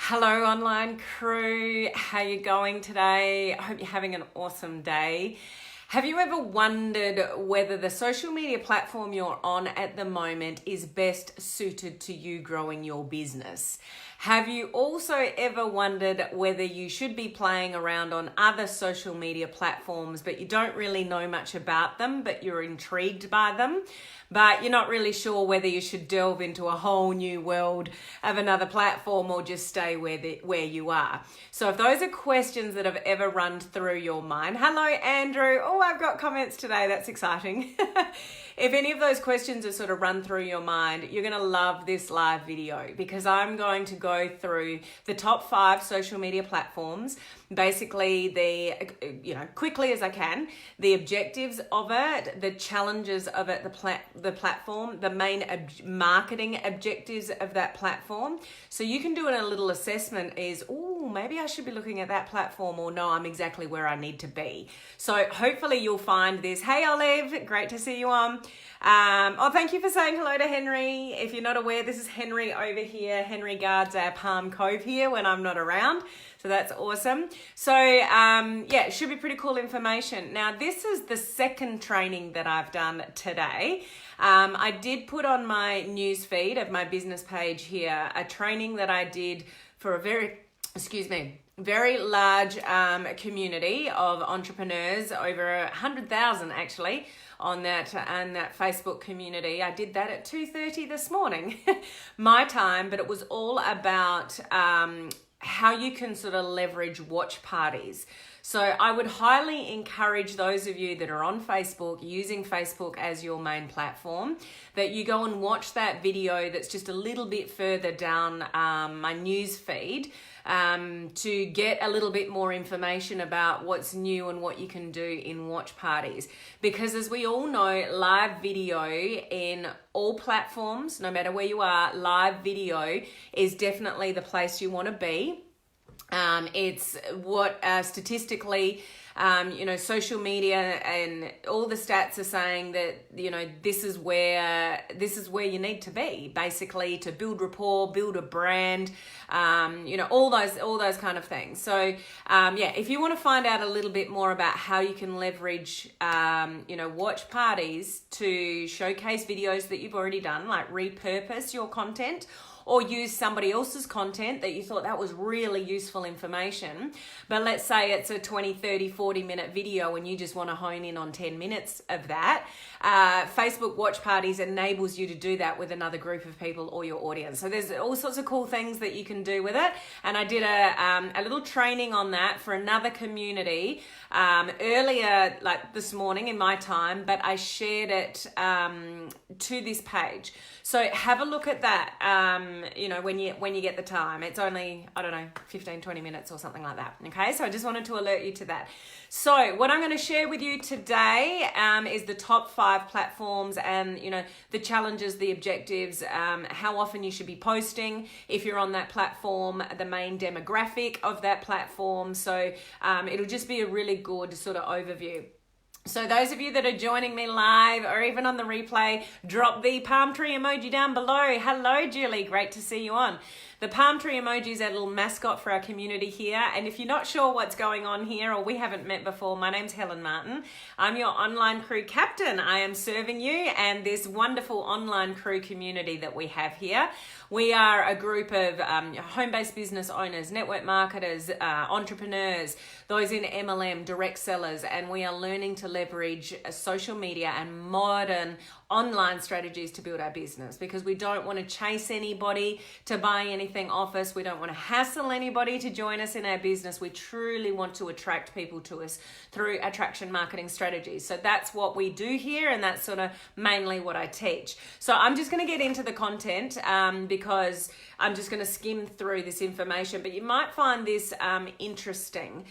Hello online crew, how you going today? I hope you're having an awesome day. Have you ever wondered whether the social media platform you're on at the moment is best suited to you growing your business? Have you also ever wondered whether you should be playing around on other social media platforms, but you don't really know much about them, but you're intrigued by them, but you're not really sure whether you should delve into a whole new world of another platform or just stay where you are? So if those are questions that have ever run through your mind, hello Andrew, oh I've got comments today, that's exciting. If any of those questions have sort of run through your mind, you're going to love this live video because I'm going to go through the top 5 social media platforms, basically quickly as I can, the objectives of it, the challenges of it, the platform, the main marketing objectives of that platform. So you can do a little assessment is, oh, maybe I should be looking at that platform, or no, I'm exactly where I need to be. So hopefully you'll find this. Hey Olive, great to see you on. Thank you for saying hello to Henry. If you're not aware, this is Henry over here. Henry guards our Palm Cove here when I'm not around. So that's awesome. So it should be pretty cool information. Now, this is the second training that I've done today. I did put on my news feed of my business page here a training that I did for a very large community of entrepreneurs, over 100,000 actually, on that Facebook community. I did that at 2:30 this morning, my time, but it was all about how you can sort of leverage watch parties. So I would highly encourage those of you that are on Facebook, using Facebook as your main platform, that you go and watch that video that's just a little bit further down my news feed, to get a little bit more information about what's new and what you can do in watch parties. Because as we all know, live video in all platforms, no matter where you are, live video is definitely the place you want to be. It's what statistically, social media and all the stats are saying that, this is where you need to be, basically, to build rapport, build a brand, all those kind of things. So, if you want to find out a little bit more about how you can leverage, watch parties to showcase videos that you've already done, like repurpose your content, or use somebody else's content that you thought that was really useful information. But let's say it's a 20, 30, 40-minute video and you just want to hone in on 10 minutes of that. Facebook Watch Parties enables you to do that with another group of people or your audience. So there's all sorts of cool things that you can do with it. And I did a little training on that for another community earlier, like this morning in my time, but I shared it to this page. So have a look at that, when you get the time. It's only, 15, 20 minutes or something like that. Okay, so I just wanted to alert you to that. So what I'm going to share with you today is the top 5 platforms and, the challenges, the objectives, how often you should be posting if you're on that platform, the main demographic of that platform. So it'll just be a really good sort of overview. So those of you that are joining me live or even on the replay, drop the palm tree emoji down below. Hello, Julie. Great to see you on. The palm tree emoji is our little mascot for our community here. And if you're not sure what's going on here or we haven't met before, my name's Helen Martin. I'm your online crew captain. I am serving you and this wonderful online crew community that we have here. We are a group of home-based business owners, network marketers, entrepreneurs, those in MLM, direct sellers, and we are learning to leverage social media and modern online strategies to build our business, because we don't want to chase anybody to buy anything off us. We don't want to hassle anybody to join us in our business. We truly want to attract people to us through attraction marketing strategies. So that's what we do here, and that's sort of mainly what I teach. So I'm just going to get into the content because I'm just going to skim through this information, but you might find this interesting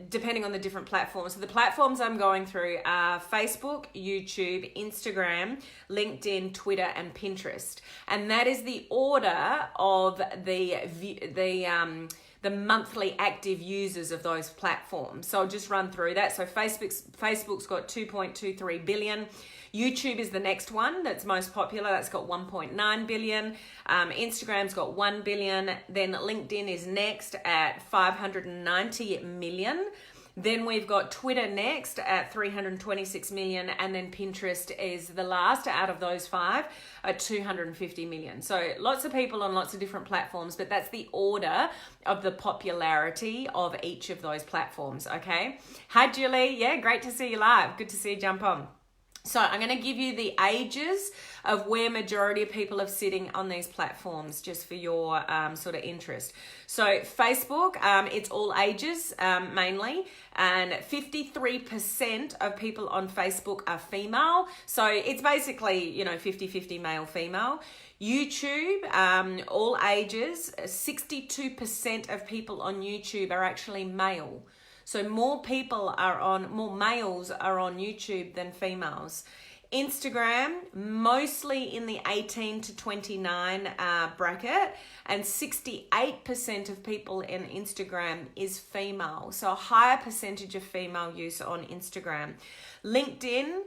depending on the different platforms. So the platforms I'm going through are Facebook, YouTube, Instagram, Instagram, LinkedIn, Twitter, and Pinterest. And that is the order of the monthly active users of those platforms. So I'll just run through that. So Facebook's got 2.23 billion. YouTube is the next one that's most popular. That's got 1.9 billion. Instagram's got 1 billion. Then LinkedIn is next at 590 million. Then we've got Twitter next at 326 million, and then Pinterest is the last out of those five at 250 million. So lots of people on lots of different platforms, but that's the order of the popularity of each of those platforms, okay? Hi, Julie. Yeah, great to see you live. Good to see you jump on. So I'm going to give you the ages of where majority of people are sitting on these platforms, just for your sort of interest. So Facebook, it's all ages mainly, and 53% of people on Facebook are female. So it's basically, 50-50 male, female. YouTube, all ages, 62% of people on YouTube are actually male. So more males are on YouTube than females. Instagram, mostly in the 18 to 29 bracket, and 68% of people in Instagram is female. So a higher percentage of female use on Instagram. LinkedIn,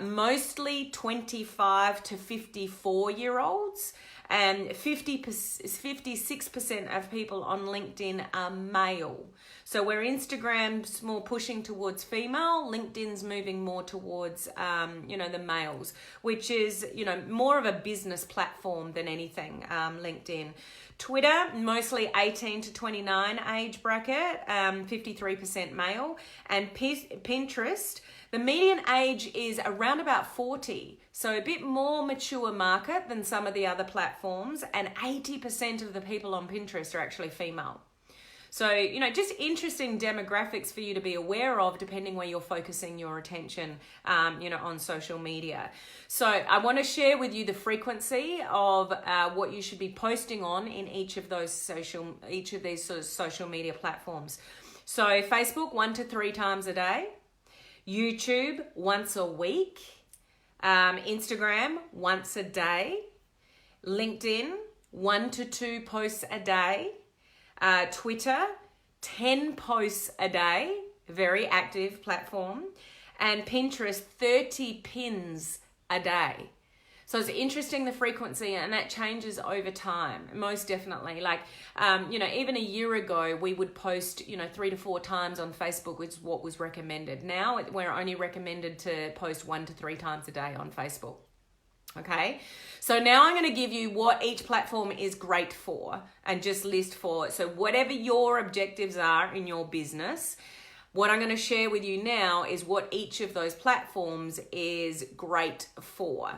mostly 25 to 54-year-olds. And 56% of people on LinkedIn are male. So where Instagram's more pushing towards female, LinkedIn's moving more towards, the males, which is, more of a business platform than anything, LinkedIn. Twitter, mostly 18 to 29 age bracket, 53% male. And Pinterest, the median age is around about 40. So a bit more mature market than some of the other platforms, and 80% of the people on Pinterest are actually female. So, just interesting demographics for you to be aware of depending where you're focusing your attention, on social media. So I want to share with you the frequency of what you should be posting on in each of these sort of social media platforms. So Facebook, 1 to 3 times a day. YouTube, once a week. Instagram, once a day. LinkedIn, 1 to 2 posts a day. Twitter, 10 posts a day, very active platform. And Pinterest, 30 pins a day. So it's interesting, the frequency, and that changes over time, most definitely. Like, even a year ago, we would post, 3 to 4 times on Facebook, which is what was recommended. Now we're only recommended to post 1 to 3 times a day on Facebook. Okay, so now I'm going to give you what each platform is great for, and just list for. So whatever your objectives are in your business, what I'm going to share with you now is what each of those platforms is great for.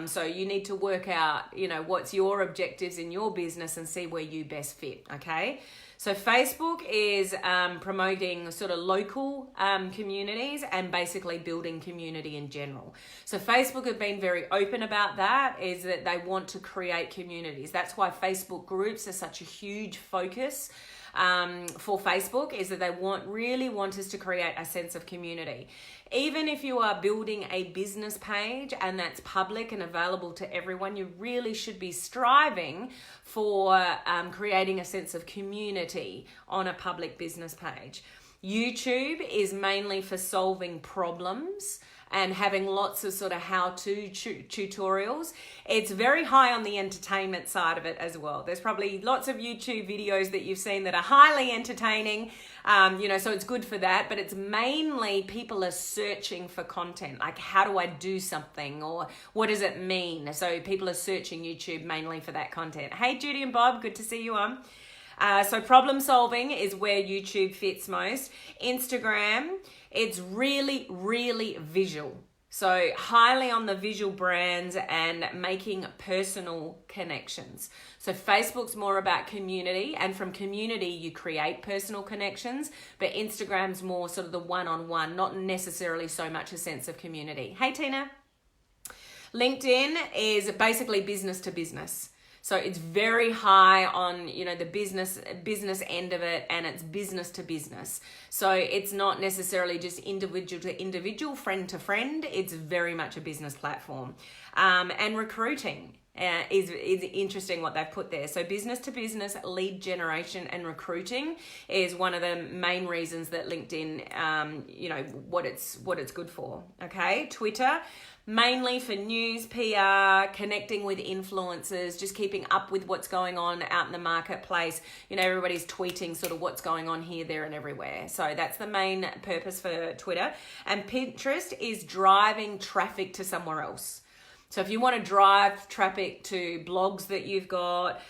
So you need to work out, what's your objectives in your business and see where you best fit. Okay. So Facebook is promoting sort of local communities and basically building community in general. So Facebook have been very open about that, is that they want to create communities. That's why Facebook groups are such a huge focus for Facebook, is that they really want us to create a sense of community. Even if you are building a business page and that's public and available to everyone, you really should be striving for creating a sense of community on a public business page. YouTube is mainly for solving problems and having lots of sort of how-to tutorials. It's very high on the entertainment side of it as well. There's probably lots of YouTube videos that you've seen that are highly entertaining, so it's good for that, but it's mainly people are searching for content, like how do I do something, or what does it mean? So people are searching YouTube mainly for that content. Hey, Judy and Bob, good to see you on. So problem solving is where YouTube fits most. Instagram, it's really, really visual. So highly on the visual brands and making personal connections. So Facebook's more about community, and from community you create personal connections, but Instagram's more sort of the one-on-one, not necessarily so much a sense of community. Hey, Tina. LinkedIn is basically business to business. So it's very high on, you know, the business end of it, and it's business to business. So it's not necessarily just individual to individual, friend to friend. It's very much a business platform. And recruiting is interesting what they've put there. So business to business, lead generation, and recruiting is one of the main reasons that LinkedIn, you know, what it's good for. Okay, Twitter, mainly for news, PR, connecting with influencers, just keeping up with what's going on out in the marketplace. You know, everybody's tweeting sort of what's going on here, there, and everywhere. So that's the main purpose for Twitter. And Pinterest is driving traffic to somewhere else. So if you want to drive traffic to blogs that you've got,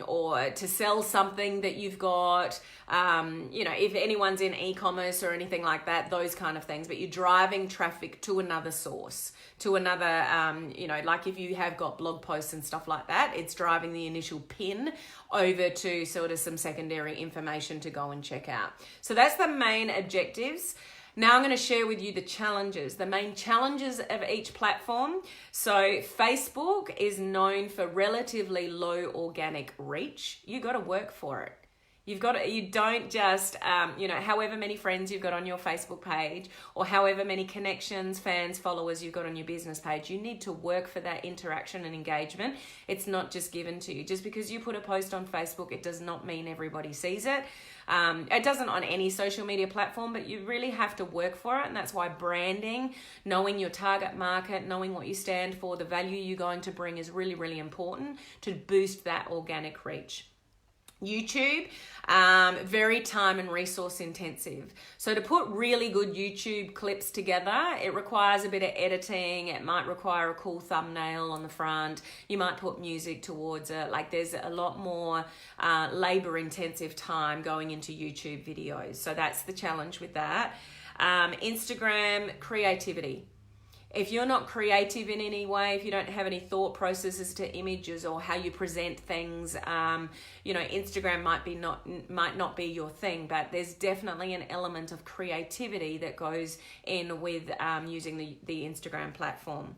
or to sell something that you've got, you know, if anyone's in e-commerce or anything like that, those kind of things, but you're driving traffic to another source, to another, you know, like if you have got blog posts and stuff like that, it's driving the initial pin over to sort of some secondary information to go and check out. So that's the main objectives. Now I'm going to share with you the challenges, the main challenges of each platform. So Facebook is known for relatively low organic reach. You got to work for it. You don't just, you know, however many friends you've got on your Facebook page, or however many connections, fans, followers you've got on your business page, you need to work for that interaction and engagement. It's not just given to you. Just because you put a post on Facebook, it does not mean everybody sees it. It doesn't on any social media platform, but you really have to work for it. And that's why branding, knowing your target market, knowing what you stand for, the value you're going to bring is really, really important to boost that organic reach. YouTube, very time and resource intensive. So to put really good YouTube clips together, it requires a bit of editing. It might require a cool thumbnail on the front. You might put music towards it. Like there's a lot more labor intensive time going into YouTube videos. So that's the challenge with that. Instagram, creativity. If you're not creative in any way, if you don't have any thought processes to images or how you present things, you know, Instagram might not be your thing, but there's definitely an element of creativity that goes in with using the Instagram platform.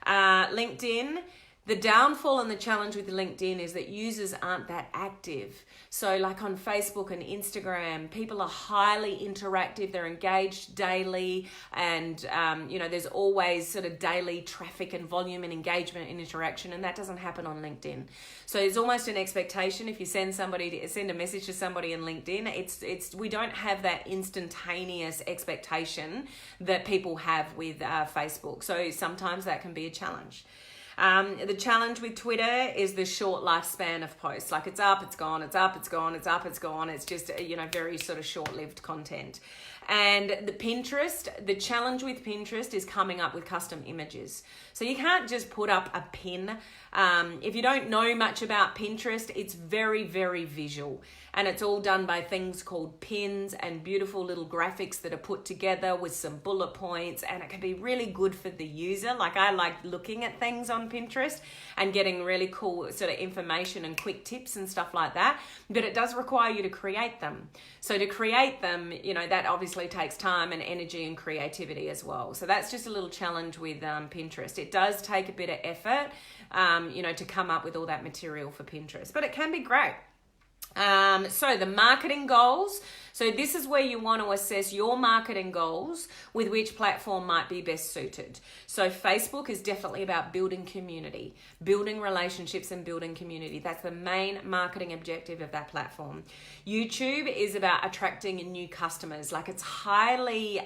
LinkedIn. The downfall and the challenge with LinkedIn is that users aren't that active. So like on Facebook and Instagram, people are highly interactive, they're engaged daily, and you know, there's always sort of daily traffic and volume and engagement and interaction, and that doesn't happen on LinkedIn. So it's almost an expectation if you send a message to somebody in LinkedIn, we don't have that instantaneous expectation that people have with Facebook. So sometimes that can be a challenge. The challenge with Twitter is the short lifespan of posts. Like it's up, it's gone, it's up, it's gone, it's up, it's gone. It's just, you know, very sort of short-lived content. And the Pinterest, the challenge with Pinterest is coming up with custom images. So you can't just put up a pin. If you don't know much about Pinterest, it's very, very visual. And it's all done by things called pins and beautiful little graphics that are put together with some bullet points. And it can be really good for the user. Like I like looking at things on Pinterest and getting really cool sort of information and quick tips and stuff like that. But it does require you to create them. So to create them, you know, that obviously takes time and energy and creativity as well. So that's just a little challenge with Pinterest. It does take a bit of effort, you know, to come up with all that material for Pinterest, but it can be great. So the marketing goals. So this is where you want to assess your marketing goals with which platform might be best suited. So Facebook is definitely about building community, building relationships and building community. That's the main marketing objective of that platform. YouTube is about attracting new customers. Like it's highly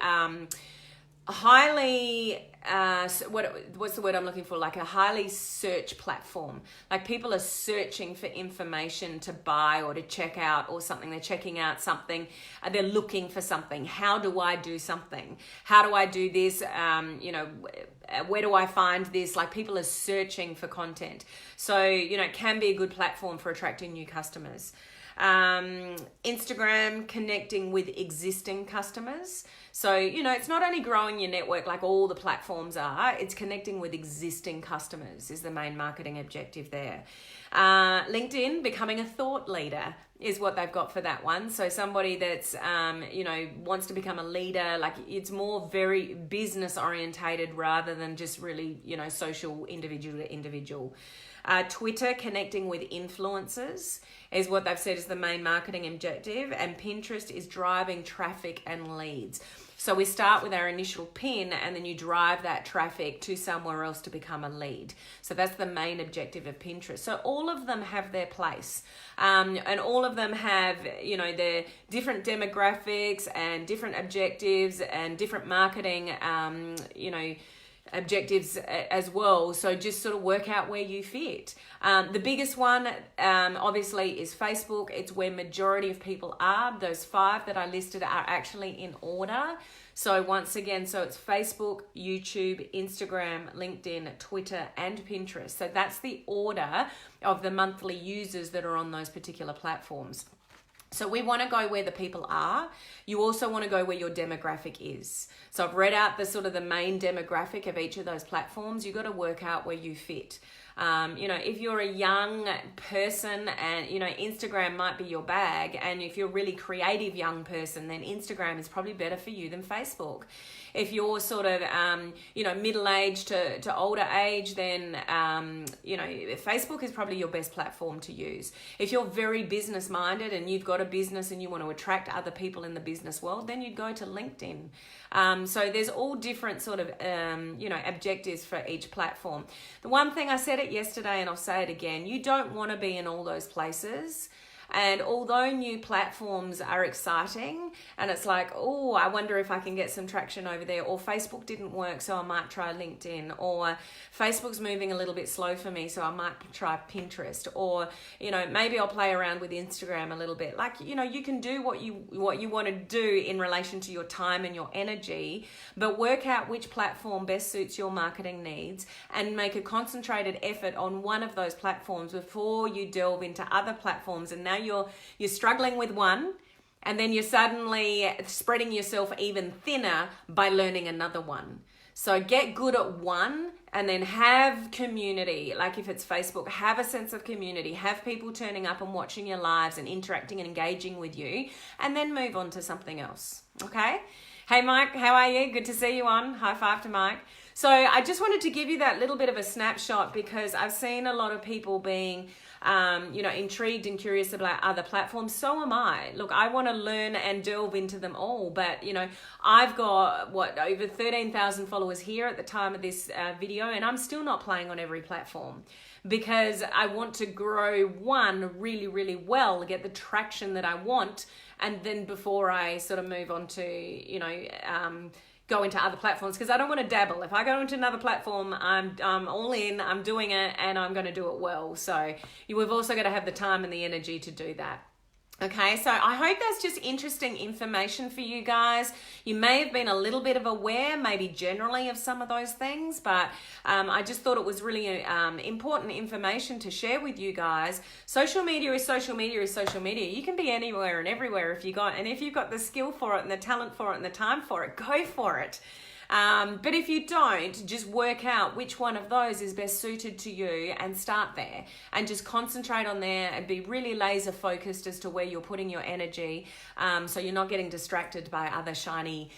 what's the word I'm looking for? Like a highly search platform. Like people are searching for information to buy or to check out or something. They're checking out something. They're looking for something. How do I do something? How do I do this? You know, where do I find this? Like people are searching for content. So, you know, it can be a good platform for attracting new customers. Instagram, connecting with existing customers. So, you know, it's not only growing your network like all the platforms are, it's connecting with existing customers is the main marketing objective there. LinkedIn, becoming a thought leader is what they've got for that one. So somebody that's, you know, wants to become a leader, like it's more very business orientated rather than just really, you know, social individual to individual. Twitter, connecting with influencers is what they've said is the main marketing objective, and Pinterest is driving traffic and leads. So we start with our initial pin, and then you drive that traffic to somewhere else to become a lead. So that's the main objective of Pinterest. So all of them have their place, and all of them have, their different demographics and different objectives and different marketing, objectives as well. So just sort of work out where you fit. The biggest one obviously is Facebook. It's where majority of people are. Those 5 that I listed are actually in order. So once again, so it's Facebook, YouTube, Instagram, LinkedIn, Twitter, and Pinterest. So that's the order of the monthly users that are on those particular platforms. So we want to go where the people are. You also want to go where your demographic is. So I've read out the main demographic of each of those platforms. You've got to work out where you fit. If you're a young person and, Instagram might be your bag, and if you're a really creative young person, then Instagram is probably better for you than Facebook. If you're sort of, middle-aged to older age, then, Facebook is probably your best platform to use. If you're very business-minded and you've got a business and you want to attract other people in the business world, then you'd go to LinkedIn. So there's all different sort of, objectives for each platform. The one thing I said it yesterday, and I'll say it again, you don't want to be in all those places. And although new platforms are exciting, and it's like, oh, I wonder if I can get some traction over there, or Facebook didn't work, so I might try LinkedIn, or Facebook's moving a little bit slow for me, so I might try Pinterest, or, maybe I'll play around with Instagram a little bit. Like, you can do what you want to do in relation to your time and your energy, but work out which platform best suits your marketing needs and make a concentrated effort on one of those platforms before you delve into other platforms. And now you're struggling with one, and then you're suddenly spreading yourself even thinner by learning another one. So get good at one, and then have community. Like if it's Facebook, have a sense of community, have people turning up and watching your lives and interacting and engaging with you, and then move on to something else. Okay? Hey Mike, how are you? Good to see you on. High five to Mike. So I just wanted to give you that little bit of a snapshot, because I've seen a lot of people being intrigued and curious about other platforms. So am I. Look, I want to learn and delve into them all, but I've got over 13,000 followers here at the time of this video, and I'm still not playing on every platform, because I want to grow one really, really well, get the traction that I want, and then before I sort of move on to go into other platforms, because I don't want to dabble. If I go into another platform, I'm all in, I'm doing it, and I'm going to do it well. So we've also got to have the time and the energy to do that. Okay, so I hope that's just interesting information for you guys. You may have been a little bit of aware, maybe generally, of some of those things, but I just thought it was really important information to share with you guys. Social media is social media is social media. You can be anywhere and everywhere if you've got the skill for it and the talent for it and the time for it, go for it. But if you don't, just work out which one of those is best suited to you and start there, and just concentrate on there and be really laser focused as to where you're putting your energy, so you're not getting distracted by other shiny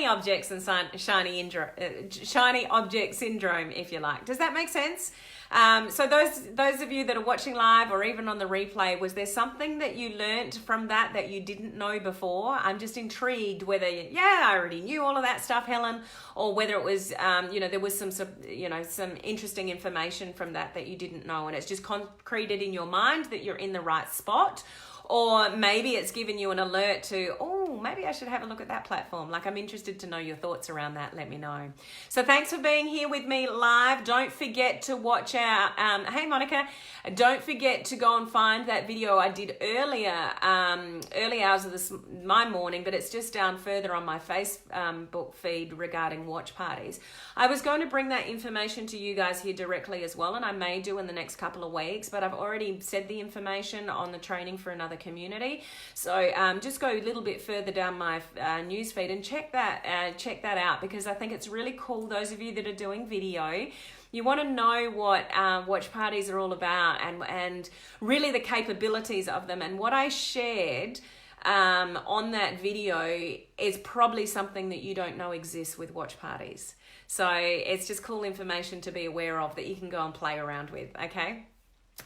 objects and shiny object syndrome, if you like. Does that make sense? So those of you that are watching live or even on the replay, was there something that you learnt from that you didn't know before? I'm just intrigued whether, I already knew all of that stuff, Helen, or whether it was, there was some interesting information from that you didn't know, and it's just concreted in your mind that you're in the right spot. Or maybe it's given you an alert to, maybe I should have a look at that platform. Like, I'm interested to know your thoughts around that. Let me know. So thanks for being here with me live. Don't forget to watch our, hey Monica, don't forget to go and find that video I did early hours of my morning, but it's just down further on my Facebook feed regarding watch parties. I was going to bring that information to you guys here directly as well, and I may do in the next couple of weeks, but I've already said the information on the training for another community. So just go a little bit further down my news feed and check that out, because I think it's really cool. Those of you that are doing video, you want to know what watch parties are all about, and really the capabilities of them. And what I shared on that video is probably something that you don't know exists with watch parties. So it's just cool information to be aware of that you can go and play around with, okay?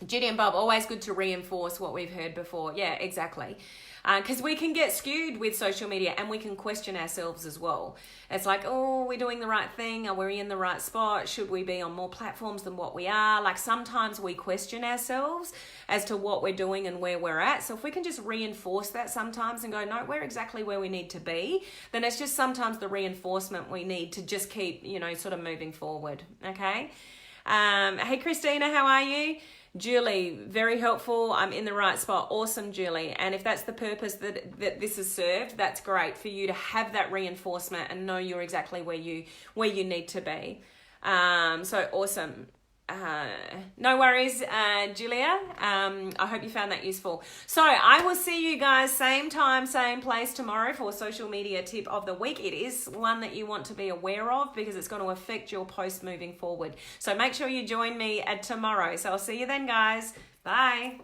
Judy and Bob, always good to reinforce what we've heard before. Yeah, exactly. Because we can get skewed with social media and we can question ourselves as well. It's like, oh, we're doing the right thing. Are we in the right spot? Should we be on more platforms than what we are? Like sometimes we question ourselves as to what we're doing and where we're at. So if we can just reinforce that sometimes and go, no, we're exactly where we need to be, then it's just sometimes the reinforcement we need to just keep, sort of moving forward. Okay. Hey, Christina, how are you? Julie, very helpful. I'm in the right spot. Awesome, Julie. And if that's the purpose that this has served, that's great for you to have that reinforcement and know you're exactly where you need to be. So awesome. No worries, Julia. I hope you found that useful. So I will see you guys same time, same place tomorrow for social media tip of the week. It is one that you want to be aware of because it's going to affect your post moving forward. So make sure you join me tomorrow. So I'll see you then, guys. Bye.